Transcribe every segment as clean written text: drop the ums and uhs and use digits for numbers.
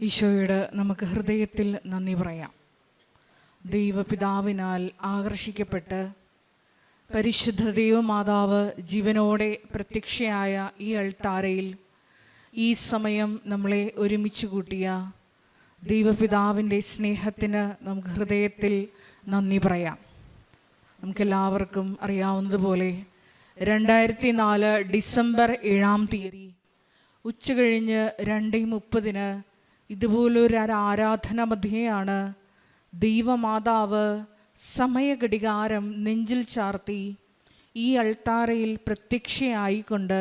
ഈശോയോട് നമുക്ക് ഹൃദയത്തിൽ നന്ദി പറയാം. ദൈവപിതാവിനാൽ ആകർഷിക്കപ്പെട്ട് പരിശുദ്ധ ദൈവമാതാവ് ജീവനോടെ പ്രത്യക്ഷയായ ഈ അൾത്താരയിൽ ഈ സമയം നമ്മളെ ഒരുമിച്ച് കൂട്ടിയ ദൈവപിതാവിൻ്റെ സ്നേഹത്തിന് നമുക്ക് ഹൃദയത്തിൽ നന്ദി പറയാം. നമുക്കെല്ലാവർക്കും അറിയാവുന്നതുപോലെ 2004 ഡിസംബർ 7-ാം തീയതി ഉച്ചകഴിഞ്ഞ് 2:30 ഇതുപോലൊരു ആരാധന മധ്യേയാണ് ദൈവമാതാവ് സമയഘടികാരം നെഞ്ചിൽ ചാർത്തി ഈ അൾത്താരയിൽ പ്രത്യക്ഷയായിക്കൊണ്ട്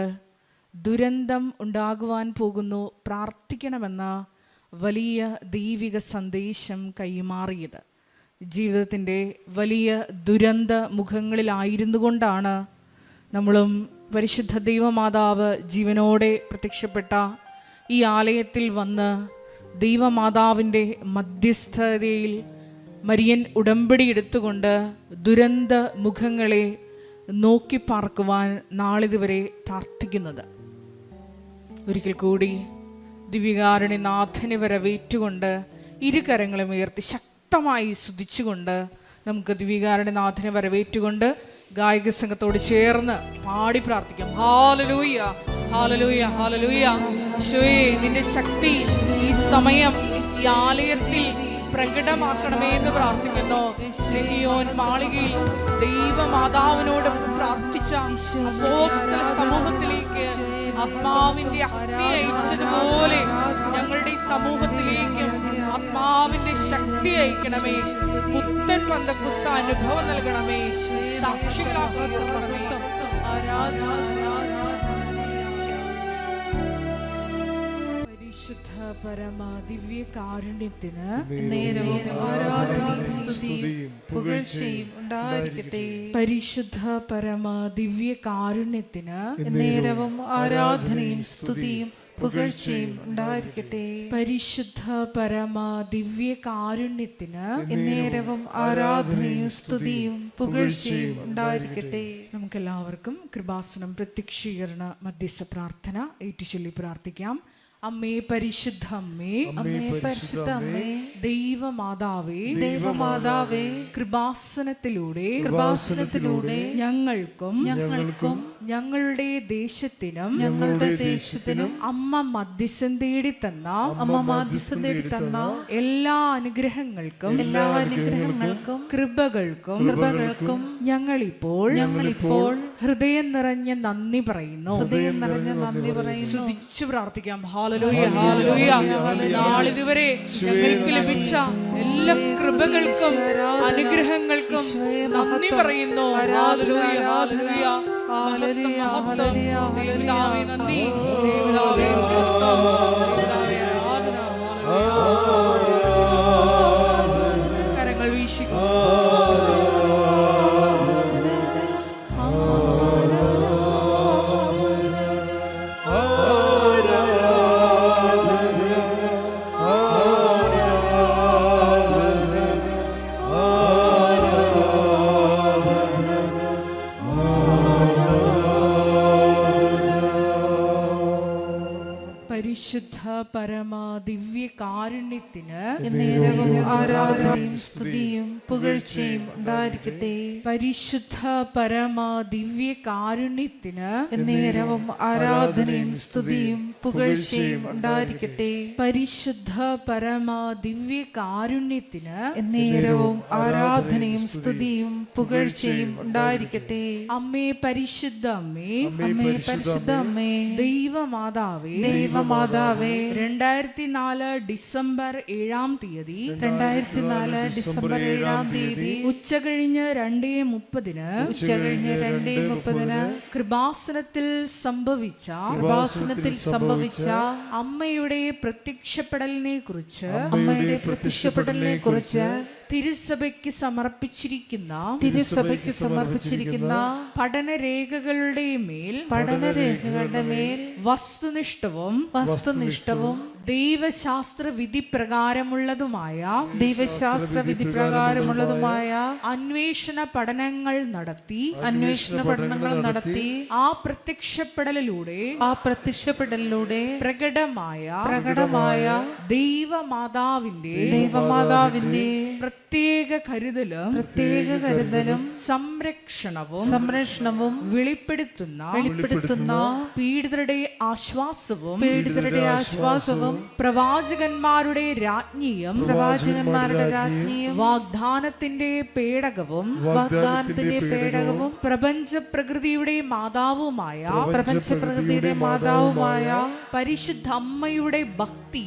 ദുരന്തം ഉണ്ടാകുവാൻ പോകുന്നു, പ്രാർത്ഥിക്കണമെന്ന വലിയ ദൈവിക സന്ദേശം കൈമാറിയത്. ജീവിതത്തിൻ്റെ വലിയ ദുരന്ത മുഖങ്ങളിലായിരുന്നു കൊണ്ടാണ് നമ്മളും പരിശുദ്ധ ദൈവമാതാവ് ജീവനോടെ പ്രത്യക്ഷപ്പെട്ട ഈ ആലയത്തിൽ വന്ന് ദൈവമാതാവിൻ്റെ മധ്യസ്ഥതയിൽ മരിയൻ ഉടമ്പടി എടുത്തുകൊണ്ട് ദുരന്ത മുഖങ്ങളെ നോക്കി പാർക്കുവാൻ നാളിതുവരെ പ്രാർത്ഥിക്കുന്നത്. ഒരിക്കൽ കൂടി ദിവ്യകാരുണ്യനാഥനെ വരവേറ്റുകൊണ്ട് ഇരുകരങ്ങളും ഉയർത്തി ശക്തമായി സ്തുതിച്ചുകൊണ്ട് നമുക്ക് ദിവ്യകാരുണ്യനാഥനെ വരവേറ്റുകൊണ്ട് ഗായക സംഘത്തോട് ചേർന്ന് പാടി പ്രാർത്ഥിക്കാം. Hallelujah, hallelujah, hallelujah. ഈശോയേ, നിന്റെ ശക്തി ഈ സമയം ഈ ആലയത്തിൽ പ്രകടമാക്കണമേ എന്ന് പ്രാർത്ഥിക്കുന്നു. സിഹിയോൻ മാളികയിൽ ദൈവമാതാവിനോട് പ്രാർത്ഥിച്ച അപ്പോസ്തല സമൂഹത്തിലേക്ക് ആത്മാവിന്റെ അഗ്നി അയച്ചതുപോലെ ഞങ്ങളുടെ ഈ സമൂഹത്തിലേക്കും ആത്മാവിന്റെ ശക്തി അയക്കണമേ. പുത്തൻ പന്തക്കുസ്ത അനുഭവം നൽകണമേ. സാക്ഷികളാക്കി തീർക്കണമേ. പരിശുദ്ധ പരമ ദിവ്യ കാരുണ്യത്തിന് നേരവും ആരാധനയും സ്തുതിയും പുകഴ്ചയും ഉണ്ടായിരിക്കട്ടെ. പരിശുദ്ധ പരമ ദിവ്യ കാരുണ്യത്തിന് നേരവും ആരാധനയും സ്തുതിയും പുകഴ്ചയും ഉണ്ടായിരിക്കട്ടെ. പരിശുദ്ധ പരമ ദിവ്യ കാരുണ്യത്തിന് നേരവും ആരാധനയും സ്തുതിയും പുകഴ്ചയും ഉണ്ടായിരിക്കട്ടെ. നമുക്കെല്ലാവർക്കും കൃപാസനം പ്രത്യക്ഷീകരണ മധ്യസ്ഥ പ്രാർത്ഥന ഏറ്റുചൊല്ലി പ്രാർത്ഥിക്കാം. അമ്മേ പരിശുദ്ധ അമ്മേ, അമ്മേ പരിശുദ്ധ അമ്മേ, ദൈവമാതാവേ, ദൈവമാതാവേ, കൃപാസനത്തിലൂടെ ഞങ്ങൾക്കും ഞങ്ങളുടെ ദേശത്തിനും അമ്മ മധ്യസ്ഥം തേടി തന്ന എല്ലാ അനുഗ്രഹങ്ങൾക്കും കൃപകൾക്കും ഞങ്ങളിപ്പോൾ ഹൃദയം നിറഞ്ഞ നന്ദി പറയുന്നു. സ്തുതിച്ചു പ്രാർത്ഥിക്കാം. Hallelujah, hallelujah. നാളിതുവരെ ഞങ്ങൾക്ക് ലഭിച്ച എല്ലാ കൃപകൾക്കും അനുഗ്രഹങ്ങൾക്കും നന്ദി പറയുന്നു. Hallelujah, hallelujah, hallelujah, hallelujah. ദൈവപിതാവേ നന്ദി, ദൈവപിതാവേ മഹത്വം, ദൈവപിതാവേ ആരാധന. ഹല്ലേലൂയ. കരങ്ങൾ വീശിക്കും. പരിശുദ്ധ പരമ ദിവ്യ കാരുണ്യത്തിന് നേരവും ആരാധനയും സ്തുതിയും പുകഴ്ചയും ഉണ്ടായിരിക്കട്ടെ. പരിശുദ്ധ പരമ ദിവ്യ കാരുണ്യത്തിന് നേരവും ആരാധനയും സ്തുതിയും പുകഴ്ചയും ഉണ്ടായിരിക്കട്ടെ. പരിശുദ്ധ പരമ ദിവ്യ കാരുണ്യത്തിന് നേരവും ആരാധനയും സ്തുതിയും പുകഴ്ചയും ഉണ്ടായിരിക്കട്ടെ. അമ്മേ പരിശുദ്ധ അമ്മേ, അമ്മേ പരിശുദ്ധ അമ്മേ, ദൈവമാതാവേ, ദൈവമാതാവേ, 2004 ഡിസംബർ 7-ാം തീയതി ഉച്ചകഴിഞ്ഞ് 2:30 കൃപാസനത്തിൽ സംഭവിച്ച അമ്മയുടെ പ്രത്യക്ഷപ്പെടലിനെ കുറിച്ച് തിരുസഭയ്ക്ക് സമർപ്പിച്ചിരിക്കുന്ന പഠനരേഖകളുടെ മേൽ വസ്തുനിഷ്ഠവും ദൈവശാസ്ത്ര വിധി പ്രകാരമുള്ളതുമായ അന്വേഷണ പഠനങ്ങൾ നടത്തി ആ പ്രത്യക്ഷപ്പെടലിലൂടെ പ്രകടമായ ദൈവമാതാവിന്റെ പ്രത്യേക കരുതലും സംരക്ഷണവും വെളിപ്പെടുത്തുന്ന പീഡിതരുടെ ആശ്വാസവും പ്രവാചകന്മാരുടെ രാജ്ഞിയും വാഗ്ദാനത്തിന്റെ പേടകവും പ്രപഞ്ച പ്രകൃതിയുടെ മാതാവുമായ പരിശുദ്ധ അമ്മയുടെ ഭക്തി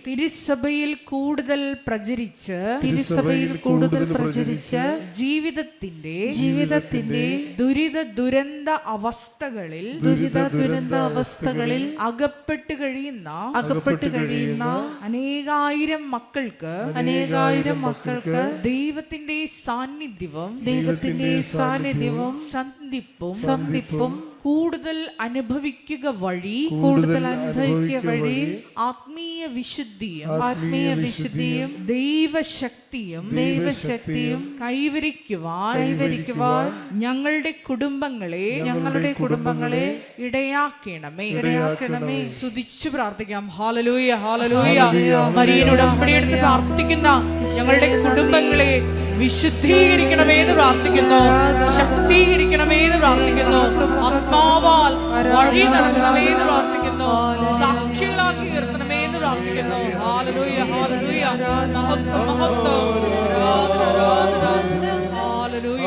തിരുസഭയിൽ കൂടുതൽ പ്രചരിച്ച് ജീവിതത്തിന്റെ ദുരന്ത അവസ്ഥകളിൽ അകപ്പെട്ട് കഴിയുന്ന അനേകായിരം മക്കൾക്ക് ദൈവത്തിന്റെ സാന്നിധ്യവും സന്ധിപ്പും കൂടുതൽ അനുഭവിക്കുക വഴി ആത്മീയ വിശുദ്ധിയും ദൈവശക്തിയും കൈവരിക്കുവാൻ ഞങ്ങളുടെ കുടുംബങ്ങളെ ഇടയാക്കണമേ. സ്തുതിച്ചു പ്രാർത്ഥിക്കാം. Hallelujah, hallelujah. മരിയൻ ഉടമ്പടിയെടുത്ത് പ്രാർത്ഥിക്കുന്ന ഞങ്ങളുടെ കുടുംബങ്ങളെ വിശുദ്ധീകരിക്കണമേ എന്ന് പ്രാർത്ഥിക്കുന്നു, ശക്തീകരിക്കണമേ എന്ന് പ്രാർത്ഥിക്കുന്നു, ആത്മാവാൽ വഴി നടക്കണമേ എന്ന് പ്രാർത്ഥിക്കുന്നു, സാക്ഷികളാക്കി ഉയർത്തണമേ എന്ന് പ്രാർത്ഥിക്കുന്നു. Hallelujah, hallelujah. മഹത്വം, മഹത്വം. ആരാധന, ആരാധന. ഹല്ലേലൂയ.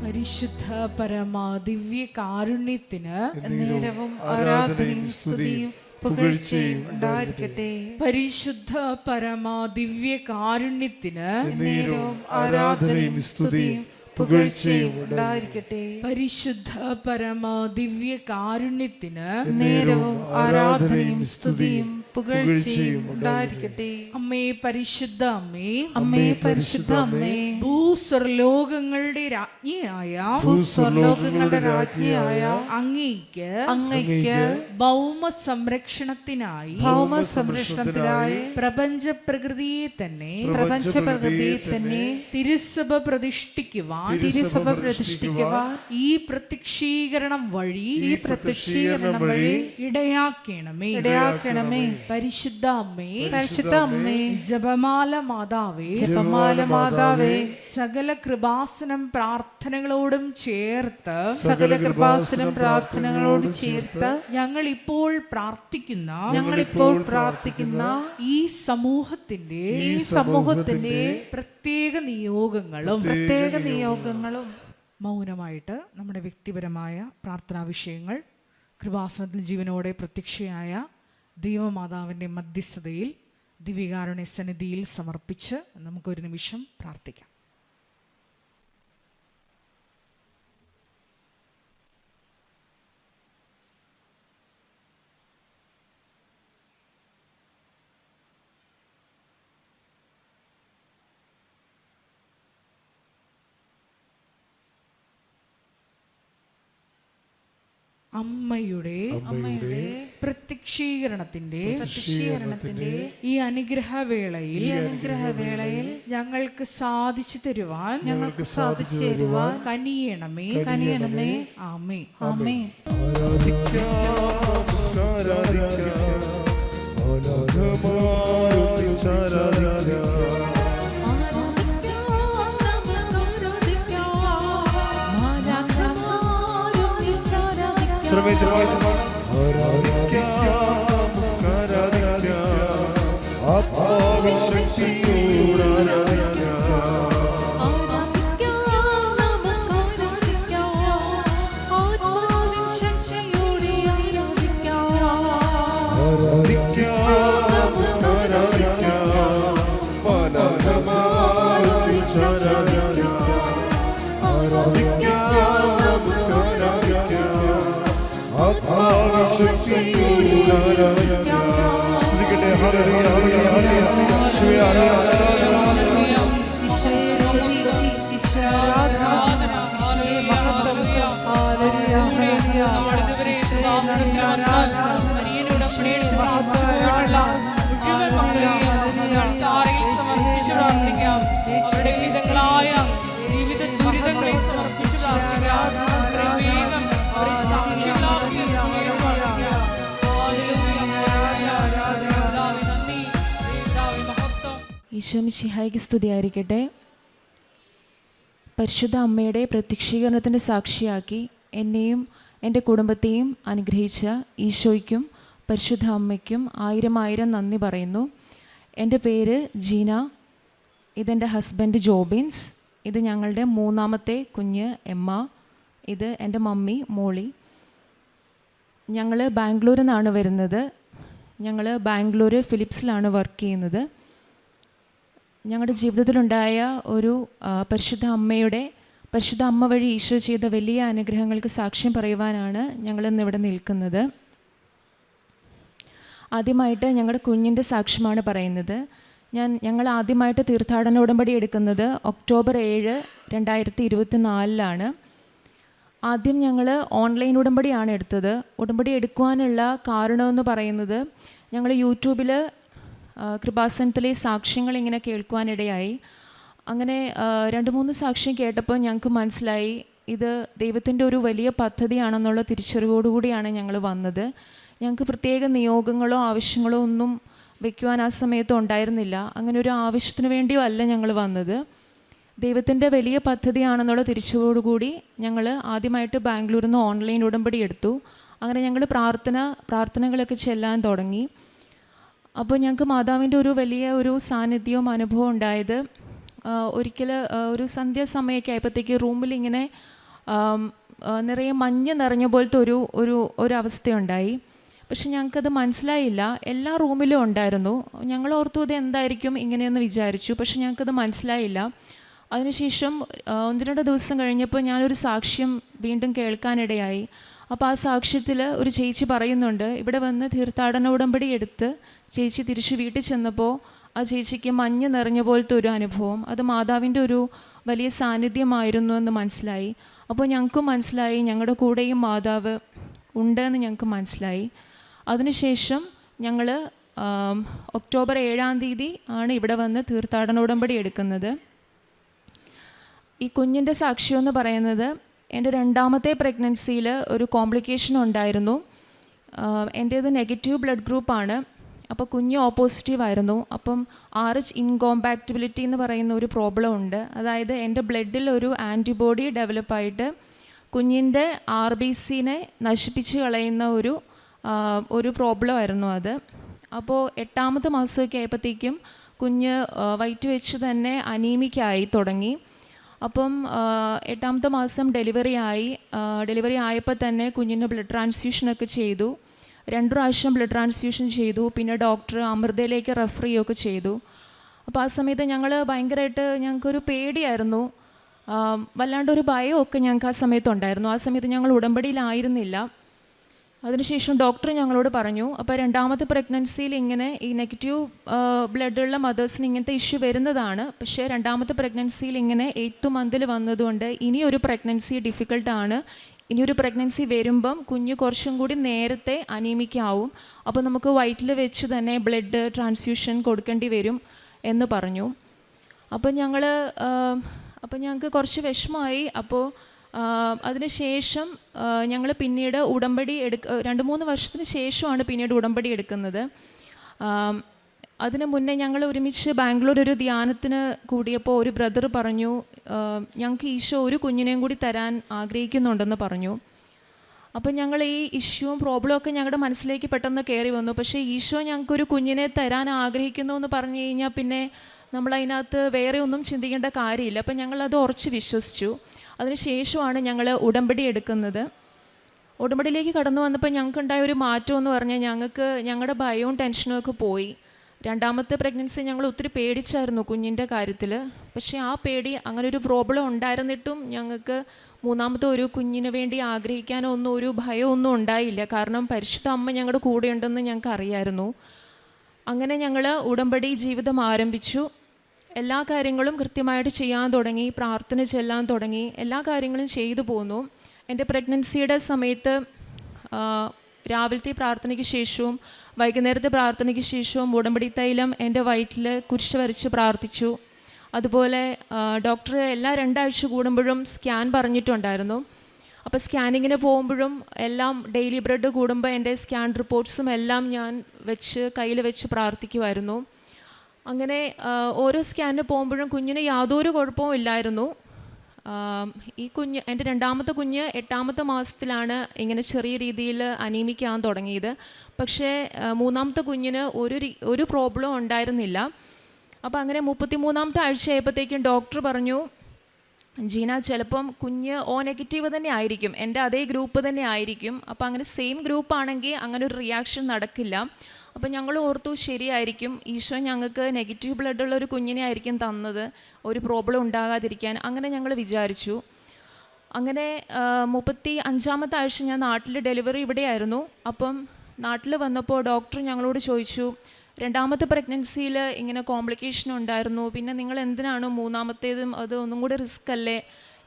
പരിശുദ്ധ പരമാ ദിവ്യ കാരുണ്യത്തിന് നേരവും ആരാധനയും സ്തുതിയും പുകഴ്ചയും ഉണ്ടായിരിക്കട്ടെ. പരിശുദ്ധ പരമാ ദിവ്യ കാരുണ്യത്തിന് നേരവും ആരാധനയും സ്തുതിയും പുകഴ്ചയും ഉണ്ടായിരിക്കട്ടെ. പരിശുദ്ധ പരമാ ദിവ്യ കാരുണ്യത്തിന് നേരവും ആരാധനയും സ്തുതിയും പുകഴ്ചയും ഉണ്ടായിരിക്കട്ടെ. അമ്മേ പരിശുദ്ധ അമ്മേ, ഭൂസ്വർലോകങ്ങളുടെ രാജ്ഞിയായ അങ്ങയ്ക്ക് ഭൗമ സംരക്ഷണത്തിനായി പ്രപഞ്ച പ്രകൃതിയെ തന്നെ തിരുസഭ പ്രതിഷ്ഠിക്കുവാൻ ഈ പ്രത്യക്ഷീകരണം വഴി ഇടയാക്കണമേ. പരിശുദ്ധ അമ്മേ, ജപമാല മാതാവേ, സകല കൃപാസനം പ്രാർത്ഥനകളോടും ചേർത്ത് ഞങ്ങൾ ഇപ്പോൾ പ്രാർത്ഥിക്കുന്ന ഈ സമൂഹത്തിന്റെ പ്രത്യേക നിയോഗങ്ങളും മൗനമായിട്ട് നമ്മുടെ വ്യക്തിപരമായ പ്രാർത്ഥനാ വിഷയങ്ങൾ കൃപാസനത്തിൽ ജീവനോടെ പ്രത്യക്ഷയായ ദൈവമാതാവിൻ്റെ മധ്യസ്ഥതയിൽ ദിവ്യകാരുണ്യ സന്നിധിയിൽ സമർപ്പിച്ച് നമുക്കൊരു നിമിഷം പ്രാർത്ഥിക്കാം. അമ്മയുടെ പ്രത്യക്ഷീകരണത്തിന്റെ ഈ അനുഗ്രഹവേളയിൽ ഞങ്ങൾക്ക് സാധിച്ചു തരുവാൻ കനിയണമേ. ആമേൻ. ആത്മാവിൻ ശക്തിയോടെ ആരാധിക്കാം. സ്തുതിക്കട്ടെ. Hallelujah, hallelujah, hallelujah. യേശുവേ, ആരാധന. ജീവിത ദുരിതങ്ങളെ സമർപ്പിച്ച് ഈശോ മിശിഹായ്ക്ക് സ്തുതിയായിരിക്കട്ടെ. പരിശുദ്ധ അമ്മയുടെ പ്രത്യക്ഷീകരണത്തിൻ്റെ സാക്ഷിയാക്കി എന്നെയും എൻ്റെ കുടുംബത്തെയും അനുഗ്രഹിച്ച ഈശോയ്ക്കും പരിശുദ്ധ അമ്മയ്ക്കും ആയിരം ആയിരം നന്ദി പറയുന്നു. എൻ്റെ പേര് ജീന, ഇതെൻ്റെ ഹസ്ബൻഡ് ജോബിൻസ്, ഇത് ഞങ്ങളുടെ മൂന്നാമത്തെ കുഞ്ഞ് എമ്മ, ഇത് എൻ്റെ മമ്മി മോളി. ഞങ്ങൾ ബാംഗ്ലൂരിൽ നിന്നാണ് വരുന്നത്. ഞങ്ങൾ ബാംഗ്ലൂർ ഫിലിപ്സിലാണ് വർക്ക് ചെയ്യുന്നത്. ഞങ്ങളുടെ ജീവിതത്തിലുണ്ടായ ഒരു പരിശുദ്ധ അമ്മ വഴി ഈശോ ചെയ്ത വലിയ അനുഗ്രഹങ്ങൾക്ക് സാക്ഷ്യം പറയുവാനാണ് ഞങ്ങളിന്നിവിടെ നിൽക്കുന്നത്. ആദ്യമായിട്ട് ഞങ്ങളുടെ കുഞ്ഞിൻ്റെ സാക്ഷ്യമാണ് പറയുന്നത്. ഞങ്ങൾ ആദ്യമായിട്ട് തീർത്ഥാടന ഉടമ്പടി എടുക്കുന്നത് ഒക്ടോബർ 7, 2024 ആദ്യം ഞങ്ങൾ ഓൺലൈൻ ഉടമ്പടിയാണ് എടുത്തത്. ഉടമ്പടി എടുക്കുവാനുള്ള കാരണമെന്ന് പറയുന്നത്, ഞങ്ങൾ യൂട്യൂബിൽ കൃപാസനത്തിലെ സാക്ഷ്യങ്ങൾ ഇങ്ങനെ കേൾക്കുവാനിടയായി. അങ്ങനെ 2-3 സാക്ഷ്യം കേട്ടപ്പോൾ ഞങ്ങൾക്ക് മനസ്സിലായി ഇത് ദൈവത്തിൻ്റെ ഒരു വലിയ പദ്ധതിയാണെന്നുള്ള തിരിച്ചറിവോടുകൂടിയാണ് ഞങ്ങൾ വന്നത്. ഞങ്ങൾക്ക് പ്രത്യേക നിയോഗങ്ങളോ ആവശ്യങ്ങളോ ഒന്നും വയ്ക്കുവാൻ ആ സമയത്ത് ഉണ്ടായിരുന്നില്ല. അങ്ങനെ ഒരു ആവശ്യത്തിന് വേണ്ടിയോ അല്ല ഞങ്ങൾ വന്നത്. ദൈവത്തിൻ്റെ വലിയ പദ്ധതിയാണെന്നുള്ള തിരിച്ചറിവോടുകൂടി ഞങ്ങൾ ആദ്യമായിട്ട് ബാംഗ്ലൂരിൽ നിന്ന് ഓൺലൈൻ ഉടമ്പടി എടുത്തു. അങ്ങനെ ഞങ്ങൾ പ്രാർത്ഥനകളൊക്കെ ചെല്ലാൻ തുടങ്ങി. അപ്പോൾ ഞങ്ങൾക്ക് മാതാവിൻ്റെ ഒരു വലിയ ഒരു സാന്നിധ്യവും അനുഭവം ഉണ്ടായത്, ഒരിക്കൽ ഒരു സന്ധ്യാസമയമൊക്കെ ആയപ്പോഴത്തേക്ക് റൂമിൽ ഇങ്ങനെ നിറയെ മഞ്ഞ് നിറഞ്ഞ പോലത്തെ ഒരു അവസ്ഥയുണ്ടായി. പക്ഷെ ഞങ്ങൾക്കത് മനസ്സിലായില്ല. എല്ലാ റൂമിലും ഉണ്ടായിരുന്നു. ഞങ്ങൾ ഓർത്തു ഇത് എന്തായിരിക്കും ഇങ്ങനെയെന്ന് വിചാരിച്ചു. പക്ഷെ ഞങ്ങൾക്കത് മനസ്സിലായില്ല. അതിനുശേഷം 1-2 ദിവസം കഴിഞ്ഞപ്പോൾ ഞാനൊരു സാക്ഷ്യം വീണ്ടും കേൾക്കാനിടയായി. അപ്പോൾ ആ സാക്ഷ്യത്തിൽ ഒരു ചേച്ചി പറയുന്നുണ്ട്, ഇവിടെ വന്ന് തീർത്ഥാടന ഉടമ്പടി എടുത്ത് ചേച്ചി തിരിച്ച് വീട്ടിൽ ചെന്നപ്പോൾ ആ ചേച്ചിക്ക് മഞ്ഞ് നിറഞ്ഞ പോലത്തെ ഒരു അനുഭവം, അത് മാതാവിൻ്റെ ഒരു വലിയ സാന്നിധ്യമായിരുന്നു എന്ന് മനസ്സിലായി. അപ്പോൾ ഞങ്ങൾക്കും മനസ്സിലായി ഞങ്ങളുടെ കൂടെയും മാതാവ് ഉണ്ടെന്ന് ഞങ്ങൾക്ക് മനസ്സിലായി. അതിനുശേഷം ഞങ്ങൾ ഒക്ടോബർ 7 ആണ് ഇവിടെ വന്ന് തീർത്ഥാടന ഉടമ്പടി എടുക്കുന്നത്. ഈ കുഞ്ഞിൻ്റെ സാക്ഷ്യം എന്ന് പറയുന്നത്, എൻ്റെ 2ാമത്തെ പ്രഗ്നൻസിയിൽ ഒരു കോംപ്ലിക്കേഷൻ ഉണ്ടായിരുന്നു. എൻ്റേത് നെഗറ്റീവ് ബ്ലഡ് ഗ്രൂപ്പാണ്. അപ്പോൾ കുഞ്ഞ് ഓപ്പോസിറ്റീവ് ആയിരുന്നു. അപ്പം RH ഇൻകോമ്പാക്റ്റബിലിറ്റി എന്ന് പറയുന്ന ഒരു പ്രോബ്ലം ഉണ്ട്. അതായത് എൻ്റെ ബ്ലഡിൽ ഒരു ആൻറ്റിബോഡി ഡെവലപ്പായിട്ട് കുഞ്ഞിൻ്റെ RBCനെ നശിപ്പിച്ച് കളയുന്ന ഒരു പ്രോബ്ലം ആയിരുന്നു അത്. അപ്പോൾ 8ാമത്തെ മാസമൊക്കെ ആയപ്പോഴത്തേക്കും കുഞ്ഞ് വയറ്റ് വെച്ച് തന്നെ അനീമിക്കായി തുടങ്ങി. അപ്പം 8ാമത്തെ മാസം ഡെലിവറി ആയപ്പോൾ തന്നെ കുഞ്ഞിന് ബ്ലഡ് ട്രാൻസ്ഫ്യൂഷനൊക്കെ ചെയ്തു. 2 പ്രാവശ്യം ബ്ലഡ് ട്രാൻസ്ഫ്യൂഷൻ ചെയ്തു. പിന്നെ ഡോക്ടർ അമൃതയിലേക്ക് റെഫർ ചെയ്യുകയൊക്കെ ചെയ്തു. അപ്പോൾ ആ സമയത്ത് ഞങ്ങൾക്കൊരു പേടിയായിരുന്നു, വല്ലാണ്ടൊരു ഭയമൊക്കെ ഞങ്ങൾക്ക് ആ സമയത്തുണ്ടായിരുന്നു. ആ സമയത്ത് ഞങ്ങൾ ഉടമ്പടിയിലായിരുന്നില്ല. അതിനുശേഷം ഡോക്ടർ ഞങ്ങളോട് പറഞ്ഞു, അപ്പോൾ 2ാമത്തെ പ്രഗ്നൻസിയിൽ ഇങ്ങനെ ഈ നെഗറ്റീവ് ബ്ലഡുള്ള മദേഴ്സിന് ഇങ്ങനത്തെ ഇഷ്യൂ വരുന്നതാണ്. പക്ഷേ 2ാമത്തെ പ്രഗ്നൻസിയിൽ ഇങ്ങനെ 8th മന്തിൽ വന്നതുകൊണ്ട് ഇനിയൊരു പ്രഗ്നൻസി ഡിഫിക്കൽട്ടാണ്. ഇനിയൊരു പ്രഗ്നൻസി വരുമ്പം കുഞ്ഞ് കുറച്ചും കൂടി നേരത്തെ അനീമിക്കാവും. അപ്പോൾ നമുക്ക് വയറ്റിൽ വെച്ച് തന്നെ ബ്ലഡ് ട്രാൻസ്ഫ്യൂഷൻ കൊടുക്കേണ്ടി വരും എന്ന് പറഞ്ഞു. അപ്പോൾ ഞങ്ങൾക്ക് കുറച്ച് വിഷമമായി. അപ്പോൾ അതിനുശേഷം ഞങ്ങൾ പിന്നീട് ഉടമ്പടി 2-3 വർഷത്തിന് ശേഷമാണ് പിന്നീട് ഉടമ്പടി എടുക്കുന്നത്. അതിന് മുന്നേ ഞങ്ങൾ ഒരുമിച്ച് ബാംഗ്ലൂർ ഒരു ധ്യാനത്തിന് കൂടിയപ്പോൾ ഒരു ബ്രദർ പറഞ്ഞു, ഞങ്ങൾക്ക് ഈശോ ഒരു കുഞ്ഞിനെയും കൂടി തരാൻ ആഗ്രഹിക്കുന്നുണ്ടെന്ന് പറഞ്ഞു. അപ്പം ഞങ്ങൾ ഈ ഇഷ്യൂവും പ്രോബ്ലവും ഒക്കെ ഞങ്ങളുടെ മനസ്സിലേക്ക് പെട്ടെന്ന് കയറി വന്നു. പക്ഷേ ഈശോ ഞങ്ങൾക്കൊരു കുഞ്ഞിനെ തരാൻ ആഗ്രഹിക്കുന്നു എന്ന് പറഞ്ഞു കഴിഞ്ഞാൽ പിന്നെ നമ്മളതിനകത്ത് വേറെ ഒന്നും ചിന്തിക്കേണ്ട കാര്യമില്ല. അപ്പം ഞങ്ങളത് ഉറച്ച് വിശ്വസിച്ചു. അതിനുശേഷമാണ് ഞങ്ങൾ ഉടമ്പടി എടുക്കുന്നത്. ഉടമ്പടിയിലേക്ക് കടന്നു വന്നപ്പോൾ ഞങ്ങൾക്കുണ്ടായ ഒരു മാറ്റം എന്ന് പറഞ്ഞാൽ ഞങ്ങളുടെ ഭയവും ടെൻഷനും ഒക്കെ പോയി. രണ്ടാമത്തെ പ്രഗ്നൻസി ഞങ്ങൾ ഒത്തിരി പേടിച്ചായിരുന്നു കുഞ്ഞിൻ്റെ കാര്യത്തിൽ. പക്ഷേ ആ പേടി, അങ്ങനെ ഒരു പ്രോബ്ലം ഉണ്ടായിരുന്നിട്ടും ഞങ്ങൾക്ക് മൂന്നാമത്തെ ഒരു കുഞ്ഞിന് വേണ്ടി ആഗ്രഹിക്കാനോ ഒന്നും ഒരു ഭയമൊന്നും ഉണ്ടായില്ല. കാരണം പരിശുദ്ധ അമ്മ ഞങ്ങളുടെ കൂടെയുണ്ടെന്ന് ഞങ്ങൾക്ക് അറിയായിരുന്നു. അങ്ങനെ ഞങ്ങൾ ഉടമ്പടി ജീവിതം ആരംഭിച്ചു. എല്ലാ കാര്യങ്ങളും കൃത്യമായിട്ട് ചെയ്യാൻ തുടങ്ങി, പ്രാർത്ഥന ചെല്ലാൻ തുടങ്ങി, എല്ലാ കാര്യങ്ങളും ചെയ്തു പോന്നു. എൻ്റെ പ്രഗ്നൻസിയുടെ സമയത്ത് രാവിലത്തെ പ്രാർത്ഥനയ്ക്ക് ശേഷവും വൈകുന്നേരത്തെ പ്രാർത്ഥനയ്ക്ക് ശേഷവും ഉടമ്പടി തൈലം എൻ്റെ വയറ്റിൽ കുരിശ് വരച്ച് പ്രാർത്ഥിച്ചു. അതുപോലെ ഡോക്ടർ എല്ലാ 2 ആഴ്ച കൂടുമ്പോഴും സ്കാൻ പറഞ്ഞിട്ടുണ്ടായിരുന്നു. അപ്പോൾ സ്കാനിങ്ങിന് പോകുമ്പോഴും എല്ലാം ഡെയിലി ബ്രെഡ് കൂടുമ്പോൾ എൻ്റെ സ്കാൻ റിപ്പോർട്ട്സും എല്ലാം ഞാൻ കയ്യിൽ വെച്ച് പ്രാർത്ഥിക്കുമായിരുന്നു. അങ്ങനെ ഓരോ സ്കാനിന് പോകുമ്പോഴും കുഞ്ഞിന് യാതൊരു കുഴപ്പവും ഇല്ലായിരുന്നു. ഈ കുഞ്ഞ്, എൻ്റെ രണ്ടാമത്തെ കുഞ്ഞ് 8ാമത്തെ മാസത്തിലാണ് ഇങ്ങനെ ചെറിയ രീതിയിൽ അനീമിക്കാൻ തുടങ്ങിയത്. പക്ഷേ മൂന്നാമത്തെ കുഞ്ഞിന് ഒരു പ്രോബ്ലം ഉണ്ടായിരുന്നില്ല. അപ്പോൾ അങ്ങനെ 33ാമത്തെ ആഴ്ച ആയപ്പോഴത്തേക്കും ഡോക്ടർ പറഞ്ഞു, ജീന ചിലപ്പം കുഞ്ഞ് O നെഗറ്റീവ് തന്നെ ആയിരിക്കും, എൻ്റെ അതേ ഗ്രൂപ്പ് തന്നെ ആയിരിക്കും. അപ്പോൾ അങ്ങനെ സെയിം ഗ്രൂപ്പാണെങ്കിൽ അങ്ങനെ ഒരു റിയാക്ഷൻ നടക്കില്ല. അപ്പം ഞങ്ങൾ ഓർത്തു ശരിയായിരിക്കും, ഈശോ ഞങ്ങൾക്ക് നെഗറ്റീവ് ബ്ലഡുള്ള ഒരു കുഞ്ഞിനെ ആയിരിക്കും തന്നത്, ഒരു പ്രോബ്ലം ഉണ്ടാകാതിരിക്കാൻ. അങ്ങനെ ഞങ്ങൾ വിചാരിച്ചു. അങ്ങനെ 35ാമത്തെ ആഴ്ച ഞാൻ നാട്ടിൽ ഡെലിവറി ഇവിടെയായിരുന്നു. അപ്പം നാട്ടിൽ വന്നപ്പോൾ ഡോക്ടർ ഞങ്ങളോട് ചോദിച്ചു, രണ്ടാമത്തെ പ്രഗ്നൻസിയിൽ ഇങ്ങനെ കോംപ്ലിക്കേഷൻ ഉണ്ടായിരുന്നു, പിന്നെ നിങ്ങൾ എന്തിനാണ് മൂന്നാമത്തേതും, അത് ഒന്നും കൂടെ റിസ്ക് അല്ലേ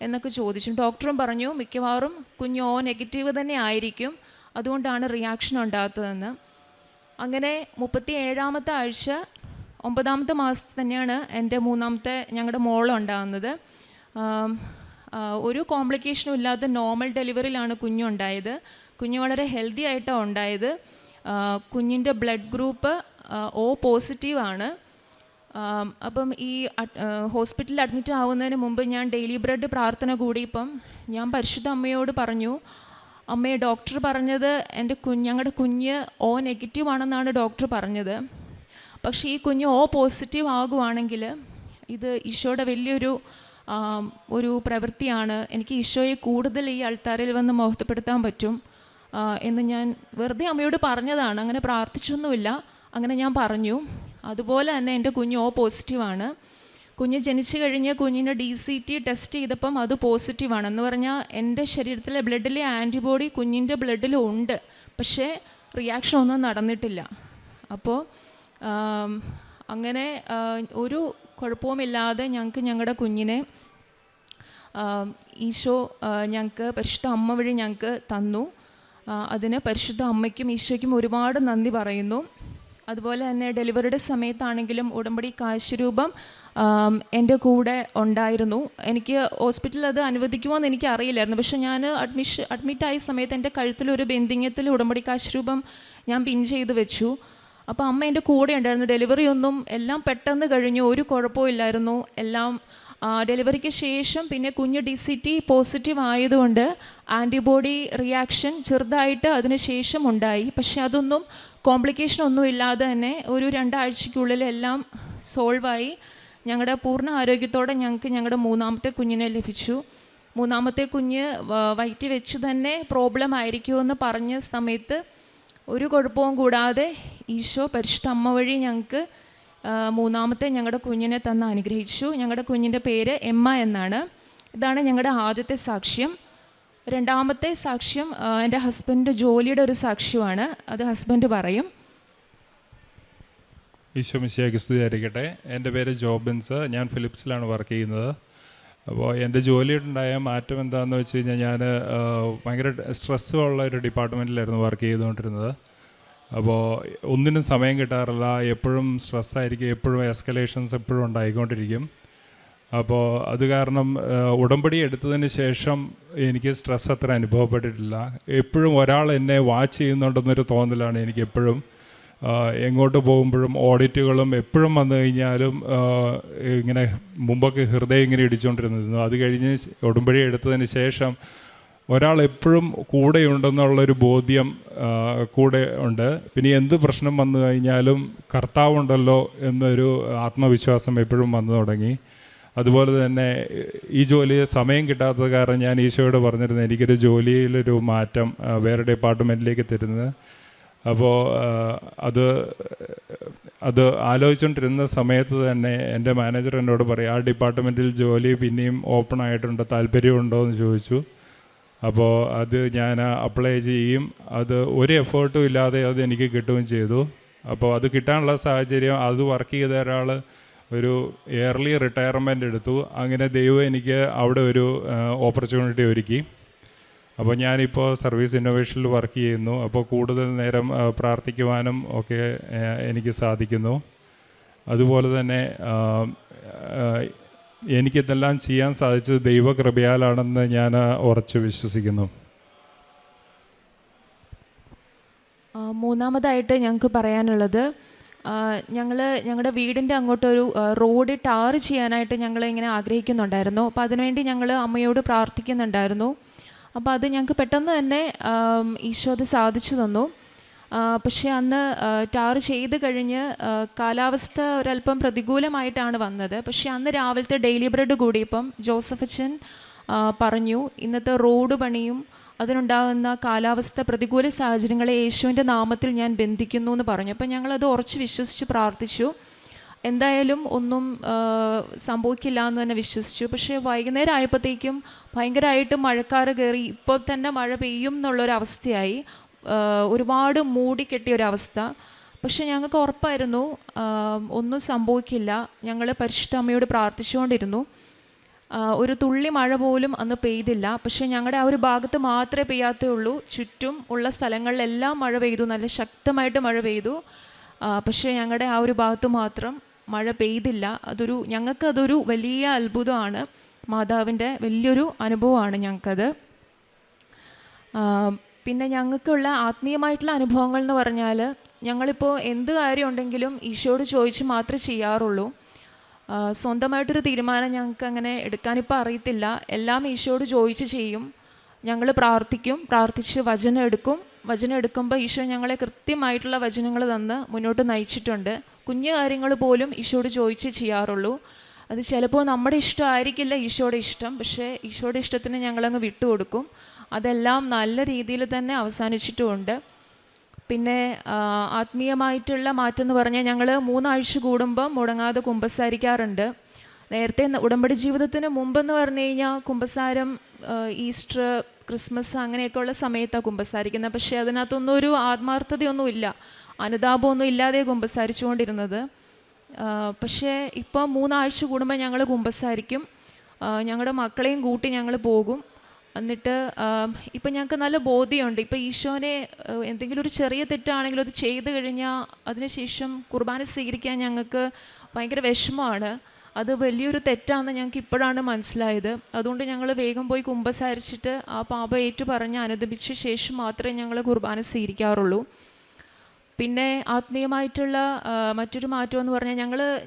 എന്നൊക്കെ ചോദിച്ചു. ഡോക്ടറും പറഞ്ഞു മിക്കവാറും കുഞ്ഞ് O നെഗറ്റീവ് തന്നെ ആയിരിക്കും, അതുകൊണ്ടാണ് റിയാക്ഷൻ ഉണ്ടാകാത്തതെന്ന്. അങ്ങനെ 37ാമത്തെ ആഴ്ച 9ാമത്തെ മാസത്തിൽ തന്നെയാണ് എൻ്റെ ഞങ്ങളുടെ മോളുണ്ടാകുന്നത്. ഒരു കോംപ്ലിക്കേഷനും ഇല്ലാതെ നോർമൽ ഡെലിവറിയിലാണ് കുഞ്ഞുണ്ടായത്. കുഞ്ഞ് വളരെ ഹെൽത്തി ആയിട്ടാണ് ഉണ്ടായത്. കുഞ്ഞിൻ്റെ ബ്ലഡ് ഗ്രൂപ്പ് O പോസിറ്റീവാണ്. അപ്പം ഈ ഹോസ്പിറ്റലിൽ അഡ്മിറ്റ് ആവുന്നതിന് മുമ്പ് ഞാൻ ഡെയിലി ബ്രെഡ് പ്രാർത്ഥന കൂടിയപ്പം ഞാൻ പരിശുദ്ധ അമ്മയോട് പറഞ്ഞു, അമ്മേ, ഡോക്ടർ പറഞ്ഞത് ഞങ്ങളുടെ കുഞ്ഞ് O നെഗറ്റീവ് ആണെന്നാണ് ഡോക്ടർ പറഞ്ഞത്. പക്ഷേ ഈ കുഞ്ഞ് O പോസിറ്റീവ് ആകുവാണെങ്കിൽ ഇത് ഈശോയുടെ വലിയൊരു പ്രവൃത്തിയാണ്. എനിക്ക് ഈശോയെ കൂടുതൽ ഈ അൾത്താരയിൽ വന്ന് മഹത്വപ്പെടുത്താൻ പറ്റും എന്ന് ഞാൻ വെറുതെ അമ്മയോട് പറഞ്ഞതാണ്. അങ്ങനെ പ്രാർത്ഥിച്ചൊന്നുമില്ല, അങ്ങനെ ഞാൻ പറഞ്ഞു. അതുപോലെ തന്നെ എൻ്റെ കുഞ്ഞ് O പോസിറ്റീവാണ്. കുഞ്ഞ് ജനിച്ചു കഴിഞ്ഞ് കുഞ്ഞിന് DCT ടെസ്റ്റ് ചെയ്തപ്പം അത് പോസിറ്റീവാണ്. എന്ന് പറഞ്ഞാൽ എൻ്റെ ശരീരത്തിലെ ബ്ലഡിലെ ആൻറ്റിബോഡി കുഞ്ഞിൻ്റെ ബ്ലഡിലും ഉണ്ട്, പക്ഷേ റിയാക്ഷൻ ഒന്നും നടന്നിട്ടില്ല. അപ്പോൾ അങ്ങനെ ഒരു കുഴപ്പവുമില്ലാതെ ഞങ്ങളുടെ കുഞ്ഞിനെ ഈശോ ഞങ്ങൾക്ക് പരിശുദ്ധ അമ്മ വഴി ഞങ്ങൾക്ക് തന്നു. അതിന് പരിശുദ്ധ അമ്മയ്ക്കും ഈശോയ്ക്കും ഒരുപാട് നന്ദി പറയുന്നു. അതുപോലെ തന്നെ ഡെലിവറിയുടെ സമയത്താണെങ്കിലും ഉടമ്പടി കാശുരൂപം എൻ്റെ കൂടെ ഉണ്ടായിരുന്നു. എനിക്ക് ഹോസ്പിറ്റലിൽ അത് അനുവദിക്കുമോ എന്ന് എനിക്ക് അറിയില്ലായിരുന്നു. പക്ഷേ ഞാൻ അഡ്മിറ്റായ സമയത്ത് എൻ്റെ കഴുത്തിലൊരു ബന്ധിങ്ങത്തിൽ ഉടമ്പടി കാശുരൂപം ഞാൻ പിൻ ചെയ്ത് വെച്ചു. അപ്പോൾ അമ്മ എൻ്റെ കൂടെ ഉണ്ടായിരുന്നു. ഡെലിവറി ഒന്നും എല്ലാം പെട്ടെന്ന് കഴിഞ്ഞു, ഒരു കുഴപ്പവും ഇല്ലായിരുന്നു. എല്ലാം ഡെലിവറിക്ക് ശേഷം പിന്നെ കുഞ്ഞ് DCT പോസിറ്റീവ് ആയതുകൊണ്ട് ആൻറ്റിബോഡി റിയാക്ഷൻ ചെറുതായിട്ട് അതിന് ശേഷം ഉണ്ടായി. പക്ഷേ അതൊന്നും കോംപ്ലിക്കേഷൻ ഒന്നും ഇല്ലാതെ തന്നെ ഒരു 2 ആഴ്ചയ്ക്കുള്ളിൽ എല്ലാം സോൾവായി. ഞങ്ങളുടെ പൂർണ്ണ ആരോഗ്യത്തോടെ ഞങ്ങൾക്ക് ഞങ്ങളുടെ മൂന്നാമത്തെ കുഞ്ഞിനെ ലഭിച്ചു. മൂന്നാമത്തെ കുഞ്ഞ് വയറ്റിൽ വെച്ച് തന്നെ പ്രോബ്ലം ആയിരിക്കുമെന്ന് പറഞ്ഞ സമയത്ത് ഒരു കുഴപ്പവും കൂടാതെ ഈശോ പരിശുദ്ധ അമ്മ വഴി ഞങ്ങൾക്ക് മൂന്നാമത്തെ ഞങ്ങളുടെ കുഞ്ഞിനെ തന്ന് അനുഗ്രഹിച്ചു. ഞങ്ങളുടെ കുഞ്ഞിൻ്റെ പേര് എമ്മ എന്നാണ്. ഇതാണ് ഞങ്ങളുടെ ആദ്യത്തെ സാക്ഷ്യം. രണ്ടാമത്തെ സാക്ഷ്യം എൻ്റെ ഹസ്ബൻഡ് ജോലിയുടെ ഒരു സാക്ഷ്യമാണ്. അത് ഹസ്ബൻഡ് പറയും. ഈശോ മിശിഹായ്ക്ക് സ്തുതിയായിരിക്കട്ടെ. എൻ്റെ പേര് ജോബിൻസ്. ഞാൻ ഫിലിപ്സിലാണ് വർക്ക് ചെയ്യുന്നത്. അപ്പോൾ എൻ്റെ ജോലിയുണ്ടായ മാറ്റം എന്താണെന്ന് വെച്ച് കഴിഞ്ഞാൽ, ഞാൻ ഭയങ്കര സ്ട്രെസ്സുള്ള ഒരു ഡിപ്പാർട്ട്മെൻറ്റിലായിരുന്നു വർക്ക് ചെയ്തുകൊണ്ടിരുന്നത്. അപ്പോൾ ഒന്നിനും സമയം കിട്ടാറില്ല, എപ്പോഴും സ്ട്രെസ്സായിരിക്കും, എപ്പോഴും എസ്കലേഷൻസ് എപ്പോഴും ഉണ്ടായിക്കൊണ്ടിരിക്കും. അപ്പോൾ അത് കാരണം ഉടമ്പടി എടുത്തതിന് ശേഷം എനിക്ക് സ്ട്രെസ് അത്ര അനുഭവപ്പെട്ടിട്ടില്ല. എപ്പോഴും ഒരാൾ എന്നെ വാച്ച് ചെയ്യുന്നുണ്ടെന്നൊരു തോന്നലാണ് എനിക്ക് എപ്പോഴും. എങ്ങോട്ട് പോകുമ്പോഴും ഓഡിറ്റുകളും എപ്പോഴും വന്നു കഴിഞ്ഞാലും ഇങ്ങനെ മുമ്പൊക്കെ ഹൃദയം ഇങ്ങനെ ഇടിച്ചുകൊണ്ടിരുന്നു. അത് കഴിഞ്ഞ് ഉടമ്പടി എടുത്തതിന് ശേഷം ഒരാൾ എപ്പോഴും കൂടെയുണ്ടെന്നുള്ളൊരു ബോധ്യം കൂടെ ഉണ്ട്. പിന്നെ എന്ത് പ്രശ്നം വന്നു കഴിഞ്ഞാലും കർത്താവുണ്ടല്ലോ എന്നൊരു ആത്മവിശ്വാസം എപ്പോഴും വന്നു തുടങ്ങി. അതുപോലെ തന്നെ ഈ ജോലി സമയം കിട്ടാത്തത് കാരണം ഞാൻ ഈശോയോട് പറഞ്ഞിരുന്നു എനിക്കൊരു ജോലിയിലൊരു മാറ്റം വേറെ ഡിപ്പാർട്ട്മെൻറ്റിലേക്ക് തരുന്നത്. അപ്പോൾ അത് ആലോചിച്ചുകൊണ്ടിരുന്ന സമയത്ത് തന്നെ എൻ്റെ മാനേജർ എന്നോട് പറയും, ആ ഡിപ്പാർട്ട്മെൻറ്റിൽ ജോലി പിന്നെയും ഓപ്പൺ ആയിട്ടുണ്ട്, താല്പര്യമുണ്ടോ എന്ന് ചോദിച്ചു. അപ്പോൾ അത് ഞാൻ അപ്ലൈ ചെയ്യും. അത് ഒരു എഫേർട്ടും ഇല്ലാതെ അത് എനിക്ക് കിട്ടുകയും ചെയ്തു. അപ്പോൾ അത് കിട്ടാനുള്ള സാഹചര്യം, അത് വർക്ക് ചെയ്ത ഒരാൾ ഒരു ഇയർലി റിട്ടയർമെൻ്റ് എടുത്തു. അങ്ങനെ ദൈവം എനിക്ക് അവിടെ ഒരു ഓപ്പർച്യൂണിറ്റി ഒരുക്കി. അപ്പോൾ ഞാനിപ്പോൾ സർവീസ് ഇന്നോവേഷനിൽ വർക്ക് ചെയ്യുന്നു. അപ്പോൾ കൂടുതൽ നേരം പ്രാർത്ഥിക്കുവാനും ഒക്കെ എനിക്ക് സാധിക്കുന്നു. അതുപോലെ തന്നെ എനിക്കിതെല്ലാം ചെയ്യാൻ സാധിച്ചത് ദൈവകൃപയാലാണെന്ന് ഞാൻ ഉറച്ചു വിശ്വസിക്കുന്നു. മൂന്നാമതായിട്ട് ഞങ്ങൾക്ക് പറയാനുള്ളത്, ഞങ്ങളുടെ വീടിൻ്റെ അങ്ങോട്ടൊരു റോഡ് ടാർ ചെയ്യാനായിട്ട് ഞങ്ങൾ ഇങ്ങനെ ആഗ്രഹിക്കുന്നുണ്ടായിരുന്നു. അപ്പോൾ അതിനുവേണ്ടി ഞങ്ങൾ അമ്മയോട് പ്രാർത്ഥിക്കുന്നുണ്ടായിരുന്നു. അപ്പോൾ അത് ഞങ്ങൾക്ക് പെട്ടെന്ന് തന്നെ ഈശോ അത് സാധിച്ചു തന്നു. പക്ഷേ അന്ന് ടാർ ചെയ്ത് കഴിഞ്ഞ് കാലാവസ്ഥ ഒരല്പം പ്രതികൂലമായിട്ടാണ് വന്നത്. പക്ഷേ അന്ന് രാവിലത്തെ ഡെയിലി ബ്രെഡ് കൂടിയപ്പം ജോസഫ് അച്ഛൻ പറഞ്ഞു, ഇന്നത്തെ റോഡ് പണിയും അതിനുണ്ടാകുന്ന കാലാവസ്ഥ പ്രതികൂല സാഹചര്യങ്ങളെ യേശുവിൻ്റെ നാമത്തിൽ ഞാൻ ബന്ധിക്കുന്നു എന്ന് പറഞ്ഞു. അപ്പം ഞങ്ങളത് ഉറച്ച് വിശ്വസിച്ച് പ്രാർത്ഥിച്ചു. എന്തായാലും ഒന്നും സംഭവിക്കില്ല എന്ന് തന്നെ വിശ്വസിച്ചു. പക്ഷേ വൈകുന്നേരം ആയപ്പോഴത്തേക്കും ഭയങ്കരമായിട്ട് മഴക്കാറ് കയറി. ഇപ്പോൾ തന്നെ മഴ പെയ്യും എന്നുള്ളൊരവസ്ഥയായി, ഒരുപാട് മൂടിക്കെട്ടിയൊരവസ്ഥ. പക്ഷെ ഞങ്ങൾക്ക് ഉറപ്പായിരുന്നു ഒന്നും സംഭവിക്കില്ല. ഞങ്ങൾ പരിശുദ്ധ അമ്മയോട് പ്രാർത്ഥിച്ചുകൊണ്ടിരുന്നു. ഒരു തുള്ളി മഴ പോലും അന്ന് പെയ്തില്ല. പക്ഷേ ഞങ്ങളുടെ ആ ഒരു ഭാഗത്ത് മാത്രമേ പെയ്യാത്തേ ഉള്ളൂ. ചുറ്റും ഉള്ള സ്ഥലങ്ങളിലെല്ലാം മഴ പെയ്തു, നല്ല ശക്തമായിട്ട് മഴ പെയ്തു. പക്ഷേ ഞങ്ങളുടെ ആ ഒരു ഭാഗത്ത് മാത്രം മഴ പെയ്തില്ല. ഞങ്ങൾക്കതൊരു വലിയ അത്ഭുതമാണ്, മാതാവിൻ്റെ വലിയൊരു അനുഭവമാണ് ഞങ്ങൾക്കത്. പിന്നെ ഞങ്ങൾക്കുള്ള ആത്മീയമായിട്ടുള്ള അനുഭവങ്ങൾ എന്ന് പറഞ്ഞാൽ, ഞങ്ങളിപ്പോൾ എന്ത് കാര്യം ഉണ്ടെങ്കിലും ഈശോയോട് ചോദിച്ച് മാത്രമേ ചെയ്യാറുള്ളൂ. സ്വന്തമായിട്ടൊരു തീരുമാനം ഞങ്ങൾക്ക് അങ്ങനെ എടുക്കാനിപ്പോൾ അറിയത്തില്ല. എല്ലാം ഈശോയോട് ചോദിച്ച് ചെയ്യും. ഞങ്ങൾ പ്രാർത്ഥിച്ച് വചനം എടുക്കുമ്പോൾ ഈശോ ഞങ്ങളെ കൃത്യമായിട്ടുള്ള വചനങ്ങൾ തന്ന് മുന്നോട്ട് നയിച്ചിട്ടുണ്ട്. കുഞ്ഞു കാര്യങ്ങൾ പോലും ഈശോയോട് ചോദിച്ച് ചെയ്യാറുള്ളൂ. അത് ചിലപ്പോൾ നമ്മുടെ ഇഷ്ടം ആയിരിക്കില്ല ഈശോയുടെ ഇഷ്ടം, പക്ഷേ ഈശോയുടെ ഇഷ്ടത്തിന് ഞങ്ങളങ്ങ് വിട്ടുകൊടുക്കും. അതെല്ലാം നല്ല രീതിയിൽ തന്നെ അവസാനിച്ചിട്ടുമുണ്ട്. പിന്നെ ആത്മീയമായിട്ടുള്ള മാറ്റം എന്ന് പറഞ്ഞാൽ, ഞങ്ങൾ 3 ആഴ്ച കൂടുമ്പം മുടങ്ങാതെ കുമ്പസാരിക്കാറുണ്ട്. നേരത്തെ ഉടമ്പടി ജീവിതത്തിന് മുമ്പെന്ന് പറഞ്ഞു കഴിഞ്ഞാൽ കുമ്പസാരം ഈസ്റ്റർ, ക്രിസ്മസ് അങ്ങനെയൊക്കെയുള്ള സമയത്താണ് കുമ്പസാരിക്കുന്നത്. പക്ഷേ അതിനകത്തൊന്നും ഒരു ആത്മാർത്ഥതയൊന്നുമില്ല, അനുതാപമൊന്നും ഇല്ലാതെ കുമ്പസാരിച്ചുകൊണ്ടിരുന്നത്. പക്ഷേ ഇപ്പോൾ 3 ആഴ്ച കൂടുമ്പോൾ ഞങ്ങൾ കുമ്പസാരിക്കും. ഞങ്ങളുടെ മക്കളെയും കൂട്ടി ഞങ്ങൾ പോകും. എന്നിട്ട് ഇപ്പം ഞങ്ങൾക്ക് നല്ല ബോധ്യമുണ്ട്. ഇപ്പം ഈശോനെ എന്തെങ്കിലും ഒരു ചെറിയ തെറ്റാണെങ്കിലും അത് ചെയ്ത് കഴിഞ്ഞാൽ അതിനുശേഷം കുർബാന സ്വീകരിക്കാൻ ഞങ്ങൾക്ക് ഭയങ്കര വിഷമമാണ്. അത് വലിയൊരു തെറ്റാണെന്ന് ഞങ്ങൾക്ക് ഇപ്പോഴാണ് മനസ്സിലായത്. അതുകൊണ്ട് ഞങ്ങൾ വേഗം പോയി കുമ്പസാരിച്ചിട്ട് ആ പാപം ഏറ്റുപറഞ്ഞ് അനുദപിച്ച ശേഷം മാത്രമേ ഞങ്ങൾ കുർബാന സ്വീകരിക്കാറുള്ളൂ. പിന്നെ ആത്മീയമായിട്ടുള്ള മറ്റൊരു മാറ്റം എന്ന് പറഞ്ഞാൽ,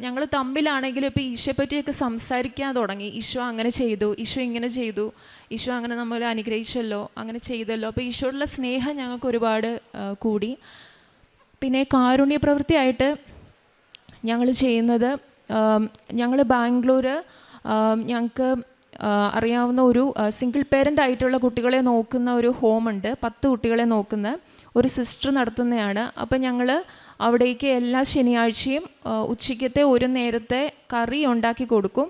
ഞങ്ങൾ തമ്മിലാണെങ്കിലും ഇപ്പോൾ ഈശോയെ പറ്റിയൊക്കെ സംസാരിക്കാൻ തുടങ്ങി. ഈശോ അങ്ങനെ ചെയ്തു, ഈശോ ഇങ്ങനെ ചെയ്തു, ഈശോ അങ്ങനെ നമ്മളെ അനുഗ്രഹിച്ചല്ലോ, അങ്ങനെ ചെയ്തല്ലോ. അപ്പോൾ ഈശോയോടുള്ള സ്നേഹം ഞങ്ങൾക്ക് ഒരുപാട് കൂടി. പിന്നെ കാരുണ്യ പ്രവൃത്തിയായിട്ട് ഞങ്ങൾ ചെയ്യുന്നത്, ഞങ്ങൾ ബാംഗ്ലൂർ ഞങ്ങൾക്ക് അറിയാവുന്ന ഒരു സിംഗിൾ പേരൻ്റ് ആയിട്ടുള്ള കുട്ടികളെ നോക്കുന്ന ഒരു ഹോമുണ്ട്. 10 കുട്ടികളെ നോക്കുന്ന ഒരു സിസ്റ്റർ നടത്തുന്നതാണ്. അപ്പം ഞങ്ങൾ അവിടേക്ക് എല്ലാ ശനിയാഴ്ചയും ഉച്ചയ്ക്കത്തെ ഒരു നേരത്തെ കറി ഉണ്ടാക്കി കൊടുക്കും.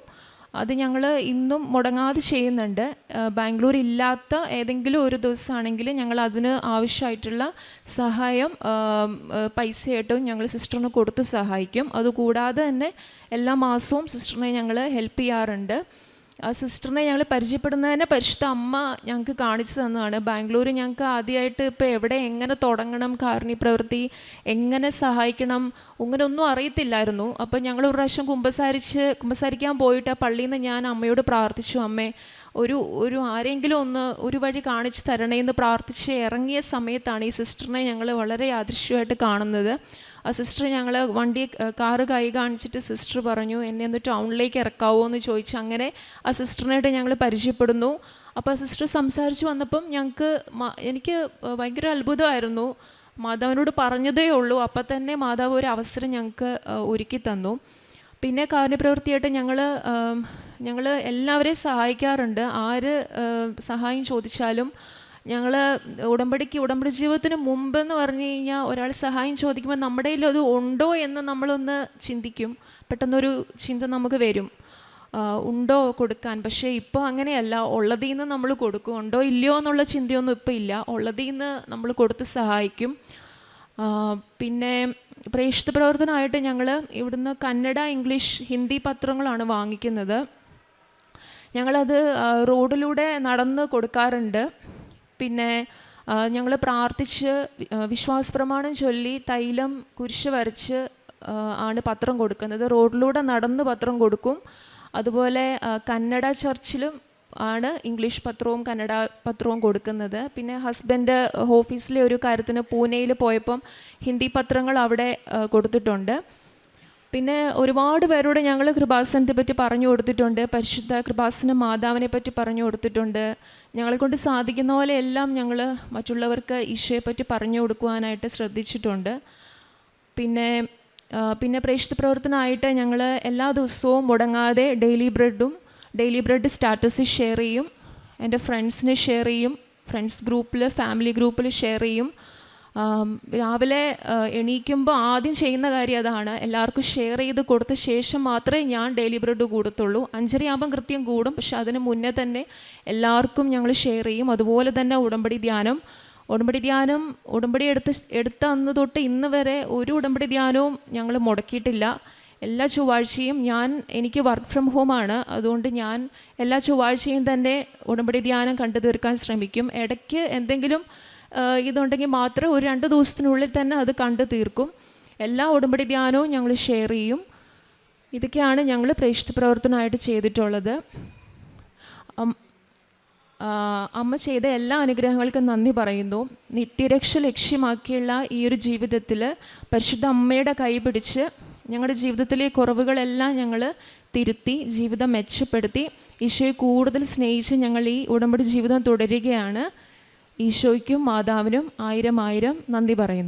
അത് ഞങ്ങൾ ഇന്നും മുടങ്ങാതെ ചെയ്യുന്നുണ്ട്. ബാംഗ്ലൂർ ഇല്ലാത്ത ഏതെങ്കിലും ഒരു ദിവസമാണെങ്കിൽ ഞങ്ങൾ അതിന് ആവശ്യമായിട്ടുള്ള സഹായം പൈസയായിട്ടും ഞങ്ങൾ സിസ്റ്ററിന് കൊടുത്ത് സഹായിക്കും. അതുകൂടാതെ തന്നെ എല്ലാ മാസവും സിസ്റ്ററിനെ ഞങ്ങൾ ഹെൽപ്പ് ചെയ്യാറുണ്ട്. ആ സിസ്റ്ററിനെ ഞങ്ങൾ പരിചയപ്പെടുന്നതിനെ പരിശുദ്ധ അമ്മ ഞങ്ങൾക്ക് കാണിച്ചു തന്നതാണ്. ബാംഗ്ലൂർ ഞങ്ങൾക്ക് ആദ്യമായിട്ട് ഇപ്പോൾ എവിടെ എങ്ങനെ തുടങ്ങണം, കാരുണ്യ പ്രവൃത്തി എങ്ങനെ സഹായിക്കണം, അങ്ങനെ ഒന്നും അറിയത്തില്ലായിരുന്നു. അപ്പോൾ ഞങ്ങൾ ഒരു പ്രാവശ്യം കുമ്പസാരിക്കാൻ പോയിട്ട് ആ പള്ളിയിൽ നിന്ന് ഞാൻ അമ്മയോട് പ്രാർത്ഥിച്ചു, അമ്മേ ഒരു ആരെങ്കിലും ഒരു വഴി കാണിച്ച് തരണേന്ന് പ്രാർത്ഥിച്ച് ഇറങ്ങിയ സമയത്താണ് ഈ സിസ്റ്ററിനെ ഞങ്ങൾ വളരെ യാദൃശ്യമായിട്ട് കാണുന്നത്. ആ സിസ്റ്റർ ഞങ്ങൾ കാറ് കൈ കാണിച്ചിട്ട് സിസ്റ്റർ പറഞ്ഞു, എന്നെ ഒന്ന് ടൗണിലേക്ക് ഇറക്കാവോ എന്ന് ചോദിച്ചു. അങ്ങനെ ആ സിസ്റ്ററിനായിട്ട് ഞങ്ങൾ പരിചയപ്പെടുന്നു. അപ്പോൾ ആ സിസ്റ്റർ സംസാരിച്ച് വന്നപ്പം എനിക്ക് ഭയങ്കര അത്ഭുതമായിരുന്നു. മാതാവിനോട് പറഞ്ഞതേ ഉള്ളൂ, അപ്പം തന്നെ മാതാവ് ഒരു അവസരം ഞങ്ങൾക്ക് ഒരുക്കി തന്നു. പിന്നെ കാരുണ്യപ്രവൃത്തിയായിട്ട് ഞങ്ങൾ എല്ലാവരെയും സഹായിക്കാറുണ്ട്. ആര് സഹായം ചോദിച്ചാലും ഞങ്ങൾ ഉടമ്പടി ജീവിതത്തിന് മുമ്പെന്ന് പറഞ്ഞു കഴിഞ്ഞാൽ ഒരാൾ സഹായം ചോദിക്കുമ്പോൾ നമ്മുടെ കയ്യിൽ അത് ഉണ്ടോ എന്ന് നമ്മളൊന്ന് ചിന്തിക്കും. പെട്ടെന്നൊരു ചിന്ത നമുക്ക് വരും, ഉണ്ടോ കൊടുക്കാൻ. പക്ഷേ ഇപ്പോൾ അങ്ങനെയല്ല, ഉള്ളതിൽ നിന്ന് നമ്മൾ കൊടുക്കും. ഉണ്ടോ ഇല്ലയോ എന്നുള്ള ചിന്തയൊന്നും ഇപ്പോൾ ഇല്ല, ഉള്ളതിൽ നിന്ന് നമ്മൾ കൊടുത്ത് സഹായിക്കും. പിന്നെ പ്രേക്ഷിത പ്രവർത്തനമായിട്ട് ഞങ്ങൾ ഇവിടുന്ന് കന്നഡ, ഇംഗ്ലീഷ്, ഹിന്ദി പത്രങ്ങളാണ് വാങ്ങിക്കുന്നത്. ഞങ്ങളത് റോഡിലൂടെ നടന്ന് കൊടുക്കാറുണ്ട്. പിന്നെ ഞങ്ങൾ പ്രാർത്ഥിച്ച് വിശ്വാസപ്രമാണം ചൊല്ലി തൈലം കുരിശ് വരച്ച് ആണ് പത്രം കൊടുക്കുന്നത്. റോഡിലൂടെ നടന്ന് പത്രം കൊടുക്കും. അതുപോലെ കന്നഡ ചർച്ചിലും ആണ് ഇംഗ്ലീഷ് പത്രവും കന്നഡ പത്രവും കൊടുക്കുന്നത്. പിന്നെ ഹസ്ബൻഡ് ഓഫീസിലെ ഒരു കാര്യത്തിന് പൂനെയിൽ പോയപ്പം ഹിന്ദി പത്രങ്ങൾ അവിടെ കൊടുത്തിട്ടുണ്ട്. പിന്നെ ഒരുപാട് പേരോട് ഞങ്ങൾ കൃപാസനത്തെ പറ്റി പറഞ്ഞു കൊടുത്തിട്ടുണ്ട്. പരിശുദ്ധ കൃപാസന മാതാവിനെ പറ്റി പറഞ്ഞു കൊടുത്തിട്ടുണ്ട്. ഞങ്ങളെക്കൊണ്ട് സാധിക്കുന്ന പോലെ എല്ലാം ഞങ്ങൾ മറ്റുള്ളവർക്ക് ഈശോയെപ്പറ്റി പറഞ്ഞു കൊടുക്കുവാനായിട്ട് ശ്രദ്ധിച്ചിട്ടുണ്ട്. പിന്നെ പ്രേക്ഷിത പ്രവർത്തനമായിട്ട് ഞങ്ങൾ എല്ലാ ദിവസവും മുടങ്ങാതെ ഡെയിലി ബ്രെഡ് സ്റ്റാറ്റസ് ഷെയർ ചെയ്യും. എൻ്റെ ഫ്രണ്ട്സിന് ഷെയർ ചെയ്യും, ഫ്രണ്ട്സ് ഗ്രൂപ്പിൽ, ഫാമിലി ഗ്രൂപ്പിൽ ഷെയർ ചെയ്യും. രാവിലെ എണീക്കുമ്പോൾ ആദ്യം ചെയ്യുന്ന കാര്യം അതാണ്. എല്ലാവർക്കും ഷെയർ ചെയ്ത് കൊടുത്ത ശേഷം മാത്രമേ ഞാൻ ഡെയിലി ബ്രെഡ് കൂടത്തുള്ളൂ. 5:30 കൃത്യം കൂടും, പക്ഷെ അതിന് മുന്നേ തന്നെ എല്ലാവർക്കും ഞങ്ങൾ ഷെയർ ചെയ്യും. അതുപോലെ തന്നെ ഉടമ്പടി ധ്യാനം എടുത്ത അന്ന് തൊട്ട് ഇന്ന് വരെ ഒരു ഉടമ്പടി ധ്യാനവും ഞങ്ങൾ മുടക്കിയിട്ടില്ല. എല്ലാ ചൊവ്വാഴ്ചയും എനിക്ക് വർക്ക് ഫ്രം ഹോമാണ്, അതുകൊണ്ട് ഞാൻ എല്ലാ ചൊവ്വാഴ്ചയും തന്നെ ഉടമ്പടി ധ്യാനം കണ്ടു തീർക്കാൻ ശ്രമിക്കും. ഇടയ്ക്ക് എന്തെങ്കിലും ഇതുണ്ടെങ്കിൽ മാത്രം ഒരു 2 ദിവസത്തിനുള്ളിൽ തന്നെ അത് കണ്ടു തീർക്കും. എല്ലാ ഉടമ്പടി ധ്യാനവും ഞങ്ങൾ ഷെയർ ചെയ്യും. ഇതൊക്കെയാണ് ഞങ്ങൾ പ്രേക്ഷിത പ്രവർത്തനമായിട്ട് ചെയ്തിട്ടുള്ളത്. അമ്മ ചെയ്ത എല്ലാ അനുഗ്രഹങ്ങൾക്കും നന്ദി പറയുന്നു. നിത്യരക്ഷ ലക്ഷ്യമാക്കിയുള്ള ഈ ഒരു ജീവിതത്തിൽ പരിശുദ്ധ അമ്മയുടെ കൈ പിടിച്ച് ഞങ്ങളുടെ ജീവിതത്തിലെ കുറവുകളെല്ലാം ഞങ്ങൾ തിരുത്തി ജീവിതം മെച്ചപ്പെടുത്തി ഈശോയെ കൂടുതൽ സ്നേഹിച്ച് ഞങ്ങൾ ഈ ഉടമ്പടി ജീവിതം തുടരുകയാണ്. ഈശോയ്ക്കും മാതാവിനും 1000 നന്ദി പറയുന്നു.